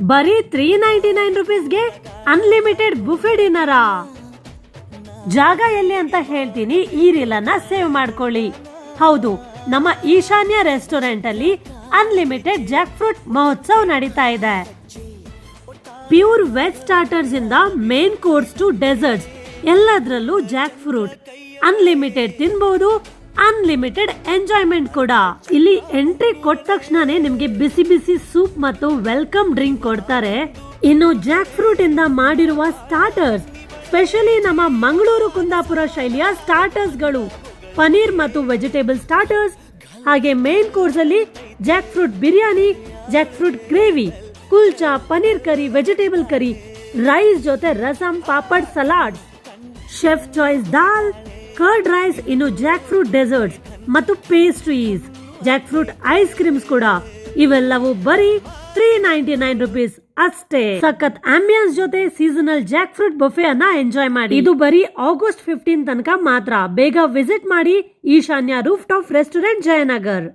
ಬರೀ 399 ರುಪೀಸ್ಗೆ ಅನ್ಲಿಮಿಟೆಡ್ ಬುಫೆ ಡಿನ್ನರಾ? ಜಾಗ ಎಲ್ಲಿ ಅಂತ ಹೇಳ್ತೀನಿ, ಈ ರೀಲ್ ಅನ್ನ ಸೇವ್ ಮಾಡ್ಕೊಳ್ಳಿ. ಹೌದು, ನಮ್ಮ ಈಶಾನ್ಯ ರೆಸ್ಟೋರೆಂಟ್ ಅಲ್ಲಿ ಅನ್ಲಿಮಿಟೆಡ್ ಜಾಕ್ ಫ್ರೂಟ್ ಮಹೋತ್ಸವ ನಡೀತಾ ಇದೆ. ಪ್ಯೂರ್ ವೆಜ್ ಸ್ಟಾರ್ಟರ್ಸ್ ಇಂದ ಮೇನ್ ಕೋರ್ಸ್ ಟು ಡೆಸರ್ಟ್ಸ್ ಎಲ್ಲದರಲ್ಲೂ ಜಾಕ್ ಫ್ರೂಟ್ ಅನ್ಲಿಮಿಟೆಡ್ ತಿನ್ಬಹುದು, ಅನ್ಲಿಮಿಟೆಡ್ ಎಂಜಾಯ್ಮೆಂಟ್ ಕೂಡ. ಇಲ್ಲಿ ಎಂಟ್ರಿ ಕೊಟ್ಟ ತಕ್ಷಣನೇ ನಿಮ್ಗೆ ಬಿಸಿ ಬಿಸಿ ಸೂಪ್ ಮತ್ತು ವೆಲ್ಕಮ್ ಡ್ರಿಂಕ್ ಕೊಡ್ತಾರೆ. ಇನ್ನು ಜಾಕ್ ಫ್ರೂಟ್ ಇಂದ ಮಾಡಿರುವ ಸ್ಟಾರ್ಟರ್ಸ್, ಸ್ಪೆಷಲಿ ನಮ್ಮ ಮಂಗಳೂರು ಕುಂದಾಪುರ ಶೈಲಿಯ ಸ್ಟಾರ್ಟರ್ಸ್ ಗಳು, ಪನೀರ್ ಮತ್ತು ವೆಜಿಟೇಬಲ್ ಸ್ಟಾರ್ಟರ್ಸ್. ಹಾಗೆ ಮೇನ್ ಕೋರ್ಸ್ ಅಲ್ಲಿ jack fruit biryani, jack fruit gravy, kulcha, paneer curry, vegetable curry, rice ಜೊತೆ rasam, papad, salad, chef choice dal, curd rice, ಇನ್ನು ಜಾಕ್ ಫ್ರೂಟ್ ಡೆಸರ್ಟ್ಸ್ ಮತ್ತು pastries, jack fruit ice creams ಕೂಡ. ಇವೆಲ್ಲವೂ ಬರೀ 399 ರುಪೀಸ್ ಅಷ್ಟೇ. ಸಖತ್ ಆಂಬಿಯನ್ಸ್ ಜೊತೆ ಸೀಸನಲ್ ಜಾಕ್ ಫ್ರೂಟ್ ಬಫೆ ಅನ್ನ ಎಂಜಾಯ್ ಮಾಡಿ. ಇದು ಬರೀ ಆಗಸ್ಟ್ 15 ತನಕ ಮಾತ್ರ. ಬೇಗ ವಿಸಿಟ್ ಮಾಡಿ ಈಶಾನ್ಯ ರೂಫ್ ಟಾಪ್ ರೆಸ್ಟೋರೆಂಟ್, ಜಯನಗರ್.